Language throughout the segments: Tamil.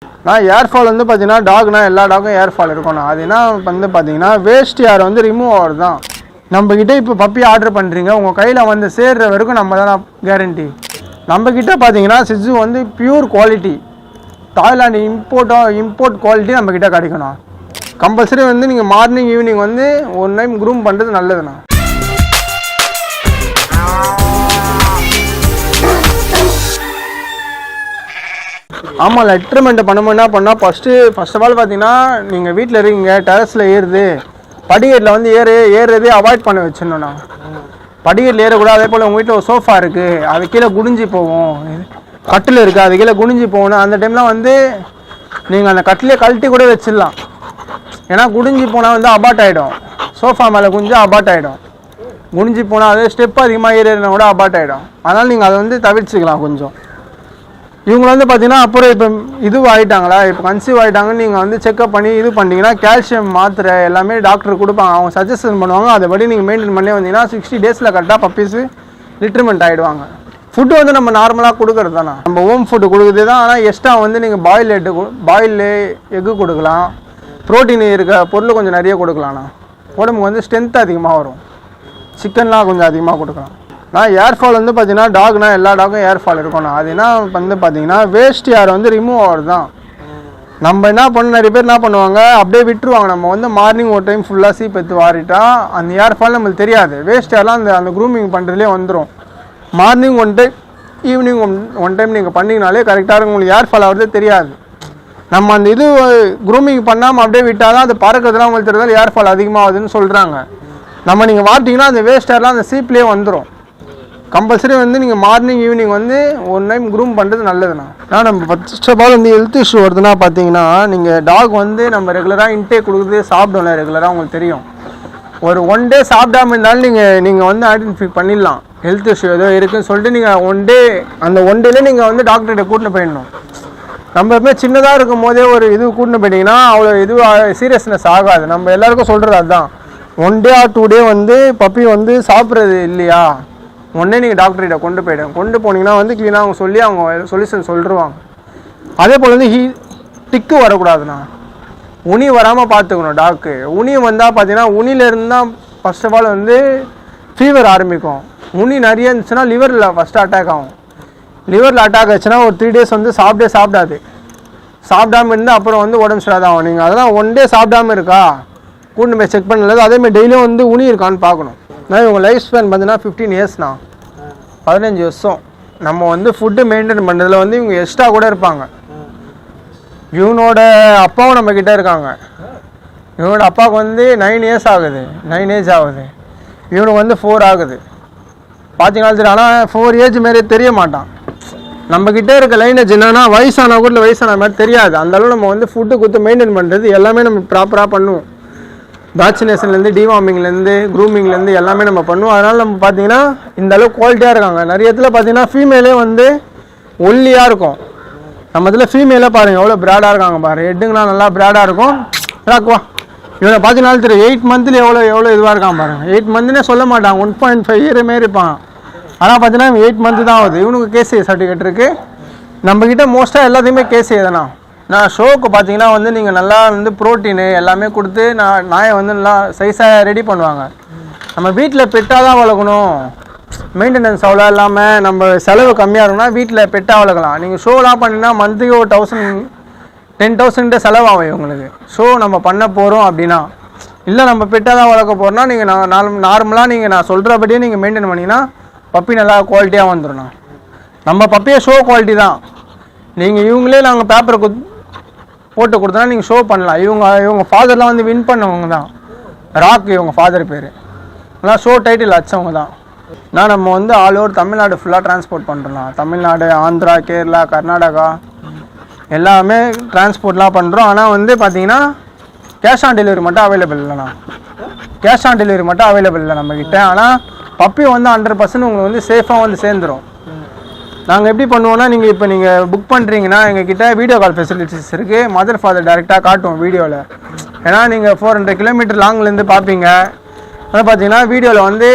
நான் ஏர் ஃபால் வந்து பார்த்தீங்கன்னா டாக்னா எல்லா டாகும் ஏர் ஃபால் இருக்கணும். அது என்ன வந்து பார்த்தீங்கன்னா வேஸ்ட் ஏர் வந்து ரிமூவ் ஆகிறது தான். நம்மக்கிட்ட இப்போ பப்பி ஆர்டர் பண்ணுறீங்க, உங்கள் கையில் வந்து சேர்ற வரைக்கும் நம்ம தான் கேரண்டி. நம்மக்கிட்ட பார்த்தீங்கன்னா சிட்சு வந்து pure quality, Thailand import quality நம்மக்கிட்ட கிடைக்கணும். கம்பல்சரி வந்து நீங்கள் மார்னிங் ஈவினிங் வந்து ஒரு டைம் க்ரூம் பண்ணுறது நல்லதுண்ணா. ஆமாம், லெட்ருமெண்ட்டை பண்ண பண்ணால் ஃபஸ்ட் ஆஃப் ஆல் பார்த்தீங்கன்னா நீங்கள் வீட்டில் இருக்கீங்க, டெரஸில் ஏறுது, படிக்கட்டில் வந்து ஏறுறதே அவாய்ட் பண்ண வச்சிடணுண்ணா. படிக்கட்டில் ஏறக்கூடாது. அதே போல் உங்கள் வீட்டில் ஒரு சோஃபா இருக்குது, அது கீழே குடிஞ்சு போகும், கட்டில் இருக்குது, அது கீழே குனிஞ்சு போகணும். அந்த டைம்லாம் வந்து நீங்கள் அந்த கட்டிலே கழட்டி கூட வச்சிடலாம். ஏன்னா குடிஞ்சு போனால் வந்து அபார்ட் ஆகிடும். சோஃபா மேலே குஞ்சா அபார்ட் ஆகிடும். குனிஞ்சு போனால் அதே ஸ்டெப் அதிகமாக ஏறினா கூட அபார்ட் ஆகிடும். அதனால் நீங்கள் அதை வந்து தவிர்த்துக்கலாம் கொஞ்சம். இவங்க வந்து பார்த்தீங்கன்னா அப்புறம் இப்போ இது ஆகிட்டாங்களா, இப்போ கன்சீவ் ஆகிட்டாங்கன்னு நீங்கள் வந்து செக்அப் பண்ணி இது பண்ணிங்கன்னா கால்சியம் மாத்திரை எல்லாமே டாக்டர் கொடுப்பாங்க, அவங்க சஜஷன் பண்ணுவாங்க. அதைப்படி நீங்கள் மெயின்டைன் பண்ணி வந்தீங்கன்னா 60 டேஸில் கரெக்டாக பப்பீஸு லிட்ருமெண்ட் ஆகிடுவாங்க. ஃபுட்டு வந்து நம்ம நார்மலாக கொடுக்குறது தானே, நம்ம ஹோம் ஃபுட்டு கொடுக்குறது தான். ஆனால் எக்ஸ்ட்ரா வந்து நீங்கள் பாயில் எக்கு கொடுக்கலாம், ப்ரோட்டீன் இருக்க பொருள் கொஞ்சம் நிறைய கொடுக்கலாம்ண்ணா. உடம்புக்கு வந்து ஸ்ட்ரென்த் அதிகமாக வரும். சிக்கன்லாம் கொஞ்சம் அதிகமாக கொடுக்கலாம். நான் ஏர் ஃபால் வந்து பார்த்தீங்கன்னா டாக்னா எல்லா டாகும் ஏர் ஃபால் இருக்கணும். அது என்ன வந்து பார்த்தீங்கன்னா வேஸ்ட் ஏர் வந்து ரிமூவ் ஆகிறது தான். நம்ம என்ன நிறைய பேர் என்ன பண்ணுவாங்க, அப்படியே விட்டுருவாங்க. நம்ம வந்து மார்னிங் ஒரு டைம் ஃபுல்லாக சீப்பெத்து வாரிட்டா அந்த ஏர் ஃபால் நம்மளுக்கு தெரியாது. வேஸ்ட் ஏர்லாம் அந்த க்ரூமிங் பண்ணுறதுலேயே வந்துடும். Morning one time, evening one time நீங்கள் பண்ணிங்கனாலே கரெக்டாக இருக்கும், உங்களுக்கு ஏர் ஃபால் ஆகிறதே தெரியாது. நம்ம அந்த இது க்ரூமிங் பண்ணாமல் அப்படியே விட்டால் தான் அது பறக்கிறதுலாம் உங்களுக்கு தெரியாது, ஏர் ஃபால் அதிகமாகுதுன்னு சொல்கிறாங்க. நீங்கள் வாட்டிங்கன்னா அந்த வேஸ்ட் ஏர்லாம் அந்த சீப்லேயே வந்துடும். கம்பல்சரி வந்து நீங்கள் மார்னிங் ஈவினிங் வந்து ஒரு டைம் க்ரூம் பண்ணுறது நல்லதுண்ணா. ஆனால் நம்ம ஃபர்ஸ்ட் ஆஃப் ஆல் வந்து ஹெல்த் இஷ்யூ வருதுன்னா பார்த்தீங்கன்னா, நீங்கள் டாக் வந்து நம்ம ரெகுலராக இன்டேக் கொடுக்குறது சாப்பிடல, ரெகுலராக உங்களுக்கு தெரியும். ஒரு 1 டே சாப்பிடாம இருந்தாலும் நீங்கள் வந்து ஐடென்டிஃபை பண்ணிடலாம் ஹெல்த் இஷ்யூ ஏதோ இருக்குதுன்னு சொல்லிட்டு. நீங்கள் 1 டே, அந்த 1 டேலே நீங்கள் வந்து டாக்டர்கிட்ட கூட்டின்னு போயிடணும். நம்ம எப்பவுமே சின்னதாக இருக்கும் போதே ஒரு இது கூட்டின்னு போயிட்டீங்கன்னா அவ்வளோ இது சீரியஸ்னஸ் ஆகாது. நம்ம எல்லாருக்கும் சொல்கிறது அதுதான். 1 டே ஆர் 2 டே வந்து பப்பி வந்து சாப்பிட்றது இல்லையா, உடனே நீங்கள் டாக்டர்கிட்ட கொண்டு போனீங்கன்னா வந்து க்ளீனாக அவங்க சொல்லி அவங்க சொல்யூஷன் சொல்லிடுவாங்க. அதே போல் வந்து டிக்கு வரக்கூடாதுண்ணா, உனி வராமல் பார்த்துக்கணும் டாக்கு. உனி வந்தால் பார்த்தீங்கன்னா உனிலேருந்து தான் ஃபர்ஸ்ட் ஆஃப் ஆல் வந்து ஃபீவர் ஆரம்பிக்கும். உனி நிறைய இருந்துச்சுன்னா லிவரில் ஃபஸ்ட்டு அட்டாக் ஆகும். லிவரில் அட்டாக் ஆச்சுன்னா ஒரு 3 டேஸ் வந்து சாப்பிடாது. சாப்பிடாமல் இருந்தால் அப்புறம் வந்து உடம்பு சரியாக ஆகும். நீங்கள் அதெல்லாம் 1 டே சாப்பிடாமல் இருக்கா கூட்டு போய் செக் பண்ணல. அதேமாதிரி டெய்லியும் வந்து உனி இருக்கான்னு பார்க்கணும். நான் இவங்க லைஃப் ஸ்பேன் பார்த்தீங்கன்னா 15 இயர்ஸ்ண்ணா, 15 வருஷம். நம்ம வந்து ஃபுட்டு மெயின்டைன் பண்ணுறதுல வந்து இவங்க எக்ஸ்ட்ரா கூட இருப்பாங்க. இவனோட அப்பாவும் நம்மக்கிட்ட இருக்காங்க. இவனோட அப்பாவுக்கு வந்து 9 இயர்ஸ் ஆகுது, 9 ஏஜ் ஆகுது. இவனுக்கு வந்து 4 ஆகுது. பார்த்தீங்கன்னா சரி. ஆனால் 4 ஏஜ் மாரி தெரிய மாட்டான். நம்மக்கிட்ட இருக்க லைனேஜ் என்னன்னா வயசான மாதிரி தெரியாது. அந்தளவு நம்ம வந்து ஃபுட்டு கொடுத்து மெயின்டைன் பண்ணுறது எல்லாமே நம்ம ப்ராப்பராக பண்ணுவோம். வேக்சினேஷன்லேருந்து, டிவார்மிங்லேருந்து, க்ரூமிங்லேருந்து எல்லாமே நம்ம பண்ணுவோம். அதனால் நம்ம பார்த்தீங்கன்னா இந்த அளவு குவாலிட்டியாக இருக்காங்க. நிறைய இடத்துல பார்த்தீங்கன்னா ஃபீமேலே வந்து ஒல்லியாக இருக்கும். நம்ம இதில் ஃபீமேலே பாருங்கள் எவ்வளோ ப்ராடாக இருக்காங்க பாருங்கள். ஹெட்டுங்களாம் நல்லா ப்ராடாக இருக்கும். ராக்குவா இவனை பார்த்தீங்கன்னா தெரியும் 8 மந்த்தில் எவ்வளோ இதுவாக இருக்கான் பாருங்கள். 8 மந்த்னே சொல்ல மாட்டாங்க, 1.5 இயர் மாரி இருப்பான். ஆனால் பார்த்தீங்கன்னா 8 மந்த்து தான் ஆகுது. இவனுக்கு கேசிஏ சர்டிஃபிகேட் இருக்குது. நம்மக்கிட்ட மோஸ்ட்டாக எல்லாத்தையுமே கேசிஏ தானா. நான் ஷோவுக்கு பார்த்தீங்கன்னா வந்து நீங்கள் நல்லா வந்து ப்ரோட்டீனு எல்லாமே கொடுத்து நாயை வந்து நல்லா சைஸாக ரெடி பண்ணுவாங்க. நம்ம வீட்டில் பெட்டாக தான் வளர்க்கணும், மெயின்டெனன்ஸ் அவ்வளோ இல்லாமல் நம்ம செலவு கம்மியாக இருக்குன்னா வீட்டில் பெட்டாக வளர்க்கலாம். நீங்கள் ஷோலாம் பண்ணிங்கன்னா மந்த்துக்கு ஒரு 10,000 செலவாகும் உங்களுக்கு. ஷோ நம்ம பண்ண போகிறோம் அப்படின்னா. இல்லை நம்ம பெட்டாக தான் வளர்க்க போகிறோன்னா நீங்கள் நார்மலாக நான் சொல்கிறபடியே நீங்கள் மெயின்டைன் பண்ணிங்கன்னா பப்பி நல்லா குவாலிட்டியாக வந்துடும். நம்ம பப்பியே ஷோ குவாலிட்டி தான். நீங்கள் இவங்களே நாங்கள் பேப்பரை போட்டு கொடுத்தோன்னா நீங்கள் ஷோ பண்ணலாம். இவங்க ஃபாதர்லாம் வந்து வின் பண்ணவங்க தான். ராக் இவங்க ஃபாதர் பேர். அதெல்லாம் ஷோ டைட்டில் அச்சவங்க தான். நம்ம வந்து ஆல் ஓவர் தமிழ்நாடு ஃபுல்லாக டிரான்ஸ்போர்ட் பண்ணுறோம். தமிழ்நாடு, ஆந்திரா, கேரளா, கர்நாடகா எல்லாமே டிரான்ஸ்போர்ட்லாம் பண்ணுறோம். ஆனால் வந்து பார்த்தீங்கன்னா கேஷ் ஆன் டெலிவரி மட்டும் அவைலபிள் இல்லைண்ணா. கேஷ் ஆன் டெலிவரி மட்டும் அவைலபிள் இல்லை நம்மக்கிட்ட. ஆனால் பப்பி வந்து 100% உங்களுக்கு வந்து சேஃபாக வந்து சேர்ந்துடும். நாங்கள் எப்படி பண்ணுவோன்னா, நீங்கள் புக் பண்ணுறீங்கன்னா எங்ககிட்ட வீடியோ கால் ஃபெசிலிட்டிஸ் இருக்குது. மதர் ஃபாதர் டேரெக்டாக காட்டுவோம் வீடியோவில். ஏன்னா நீங்கள் 400 கிலோமீட்டர் லாங்லேருந்து பார்ப்பீங்க. அதை பார்த்தீங்கன்னா வீடியோவில் வந்து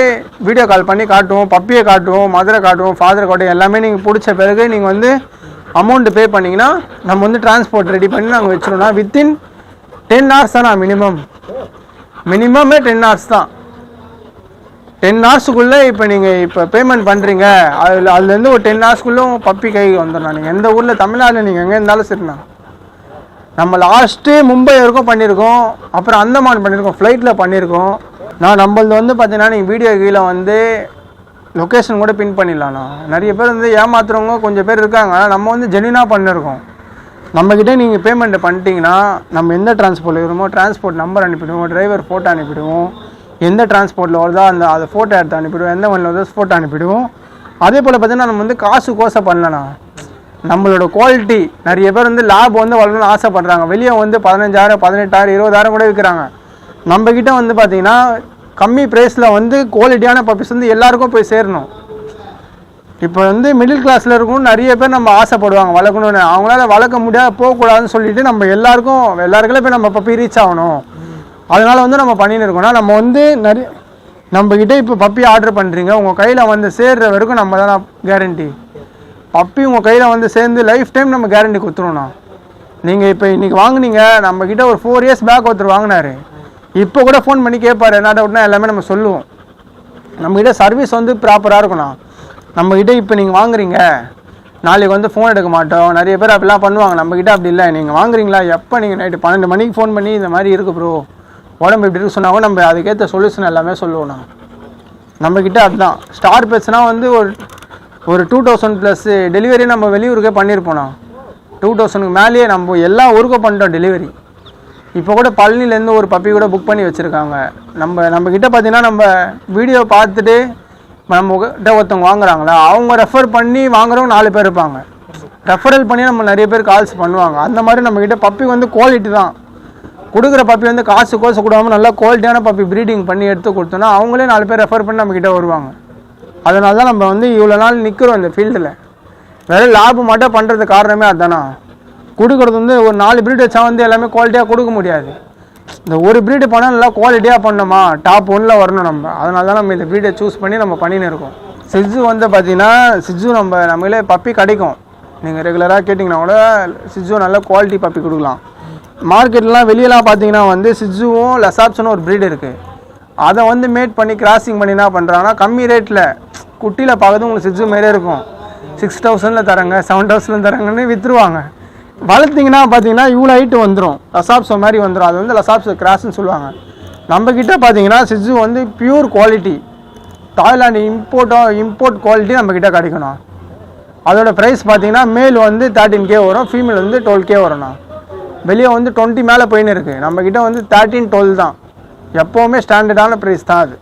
வீடியோ கால் பண்ணி காட்டுவோம், பப்பியை காட்டுவோம், மதரை காட்டுவோம், ஃபாதரை காட்டுவோம். எல்லாமே நீங்கள் பிடிச்ச பிறகு நீங்கள் வந்து அமௌண்ட்டு பே பண்ணிங்கன்னா நம்ம வந்து டிரான்ஸ்போர்ட் ரெடி பண்ணி நாங்கள் வச்சிடணும்னா வித்தின் 10 hours தானா மினிமமே 10 hours தான். 10 hoursக்குள்ளே இப்போ நீங்கள் இப்போ பேமெண்ட் பண்ணுறீங்க, அதுலேருந்து ஒரு 10 hoursக்குள்ளே பப்பி கைக்கு வந்துடணும். நீங்கள் எந்த ஊரில் தமிழ்நாட்டில் நீங்கள் எங்கே இருந்தாலும் சரிண்ணா. நம்ம லாஸ்ட்டு மும்பை வரைக்கும் பண்ணியிருக்கோம், அப்புறம் அந்தமான் பண்ணியிருக்கோம், ஃப்ளைட்டில் பண்ணியிருக்கோம். நம்மளது வந்து பார்த்தீங்கன்னா நீங்கள் வீடியோ கீழே வந்து லொக்கேஷன் கூட பின் பண்ணிடலாண்ணா. நிறைய பேர் வந்து ஏமாத்துறவங்க கொஞ்சம் பேர் இருக்காங்க. நம்ம வந்து ஜென்யூனாக பண்ணியிருக்கோம். நம்மக்கிட்ட நீங்கள் பேமெண்ட்டை பண்ணிட்டீங்கன்னா நம்ம எந்த டிரான்ஸ்போர்ட்டில் வருமோ டிரான்ஸ்போர்ட் நம்பர் அனுப்பிடுவோம், டிரைவர் ஃபோட்டோ அனுப்பிடுவோம், எந்த டிரான்ஸ்போர்ட்டில் வருதோ அதை ஃபோட்டோ எடுத்து அனுப்பிடுவோம், எந்த வண்டியில் வருதோ ஃபோட்டோ அனுப்பிடுவோம். அதே போல் பார்த்தீங்கன்னா நம்ம வந்து காசு கோசை பண்ணலண்ணா. நம்மளோட குவாலிட்டி நிறைய பேர் வந்து லேப் வந்து வளரணும்னு ஆசைப்படுறாங்க. வெளியே வந்து 15,000 18,000 20,000 கூட விற்கிறாங்க. நம்மக்கிட்ட வந்து பார்த்தீங்கன்னா கம்மி ப்ரைஸில் வந்து குவாலிட்டியான பப்பீஸ் வந்து எல்லாருக்கும் போய் சேரணும். இப்போ வந்து மிடில் கிளாஸில் இருக்கணும் நிறைய பேர் நம்ம ஆசைப்படுவாங்க வளர்க்கணுன்னு. அவங்களால வளர்க்க முடியாது போகக்கூடாதுன்னு சொல்லிட்டு நம்ம எல்லாருக்குள்ளே போய் நம்ம பப்பி ரீச் ஆகணும். அதனால் வந்து நம்ம பண்ணின்னு இருக்கோம்னா நம்ம வந்து நம்மக்கிட்ட இப்போ பப்பி ஆர்டர் பண்ணுறீங்க, உங்கள் கையில் வந்து சேர்ற வரைக்கும் நம்ம தான் கேரண்டி. பப்பி உங்கள் கையில் வந்து சேர்ந்து லைஃப் டைம் நம்ம கேரண்டி கொடுத்துருவோண்ணா. நீங்கள் இப்போ இன்றைக்கி வாங்குனீங்க, நம்மக்கிட்ட ஒரு 4 years பேக் ஒருத்தர் வாங்கினார். இப்போ கூட ஃபோன் பண்ணி கேட்பார், என்ன டவுட்னா எல்லாமே நம்ம சொல்லுவோம். நம்மக்கிட்ட சர்வீஸ் வந்து ப்ராப்பராக இருக்குண்ணா. நம்மக்கிட்ட இப்போ நீங்கள் வாங்குறீங்க, நாளைக்கு வந்து ஃபோன் எடுக்க மாட்டோம். நிறைய பேர் அப்படிலாம் பண்ணுவாங்க. நம்மக்கிட்ட அப்படி இல்லை. நீங்கள் வாங்குறீங்களா, எப்போ நீங்கள் நைட்டு 12 மணிக்கு ஃபோன் பண்ணி இந்த மாதிரி இருக்குது ப்ரோ, உடம்பு இப்படி இருக்கு சொன்னாலும் நம்ம அதுக்கேற்ற சொல்யூஷன் எல்லாமே சொல்லுவோண்ணா. நம்மக்கிட்ட அதுதான். ஸ்டார் பெட்ஸ்னால் வந்து ஒரு 2000+ டெலிவரி நம்ம வெளியூருக்கே பண்ணியிருப்போண்ணா. 2000க்கு மேலேயே நம்ம எல்லா ஊருக்கும் பண்ணிட்டோம் டெலிவரி. இப்போ கூட பழனிலேருந்து ஒரு பப்பி கூட புக் பண்ணி வச்சுருக்காங்க. நம்மக்கிட்ட பார்த்தீங்கன்னா நம்ம வீடியோ பார்த்துட்டு நம்மகிட்ட ஒருத்தவங்க வாங்குறாங்களா, அவங்க ரெஃபர் பண்ணி வாங்குறவங்க 4 பேர் இருப்பாங்க. ரெஃபரல் பண்ணி நம்ம நிறைய பேர் கால்ஸ் பண்ணுவாங்க. அந்த மாதிரி நம்மக்கிட்ட பப்பி வந்து குவாலிட்டி தான். கொடுக்குற பப்பி வந்து காசு கொடுக்காமல் நல்லா குவாலிட்டியான பப்பி ப்ரீடிங் பண்ணி எடுத்து கொடுத்தோன்னா அவங்களே 4 பேர் ரெஃபர் பண்ணி நம்மக்கிட்ட வருவாங்க. அதனால தான் நம்ம வந்து இவ்வளோ நாள் நிற்கிறோம் இந்த ஃபீல்டில். வேறு லாபம் மட்டும் பண்ணுறது காரணமே அதுதானா. கொடுக்குறது வந்து ஒரு 4 ப்ரீட் வச்சா வந்து எல்லாமே குவாலிட்டியாக கொடுக்க முடியாது. இந்த ஒரு ப்ரீடு பண்ணால் நல்லா குவாலிட்டியாக பண்ணோமா டாப் 1ல் வரணும் நம்ம. அதனால தான் நம்ம இந்த ப்ரீடை சூஸ் பண்ணி நம்ம பண்ணின்னு இருக்கோம். சிட்ஸு வந்து பார்த்திங்கன்னா சிட்ஸு நம்மளே பப்பி கிடைக்கும். நீங்கள் ரெகுலராக கேட்டிங்கன்னா கூட சிட்ஸு நல்ல குவாலிட்டி பப்பி கொடுக்கலாம். மார்க்கெட்லாம் வெளியெல்லாம் பார்த்தீங்கன்னா வந்து சிட்ஸுவும் லசாப்ஸ்னு ஒரு ப்ரீடு இருக்குது. அதை வந்து மேட் பண்ணி கிராசிங் பண்ணி என்ன பண்ணுறாங்கன்னா கம்மி ரேட்டில் குட்டியில் பார்க்குறது உங்களுக்கு சிட்ஸு மாரியே இருக்கும். 6,000 தராங்க, 7,000 தராங்கன்னு விற்றுருவாங்க. வளர்த்திங்கன்னா பார்த்தீங்கன்னா இவ்வளோ ஹைட்டு வந்துடும், லசாப்ஸோ மாதிரி வந்துடும். அது வந்து லசாப்ஸ் கிராஸ்ன்னு சொல்லுவாங்க. நம்மக்கிட்ட பார்த்தீங்கன்னா சிட்ஸு வந்து pure quality, Thailand import quality நம்மக்கிட்ட கிடைக்கணும். அதோட ப்ரைஸ் பார்த்தீங்கன்னா மேல் வந்து 13K வரும், ஃபீமேல் வந்து 12K வரும்ண்ணா. வெளியே வந்து 20 மேலே போயின்னு இருக்குது. நம்மக்கிட்ட வந்து 13-12 தான் எப்போவுமே ஸ்டாண்டர்டான ப்ரைஸ் தான் அது.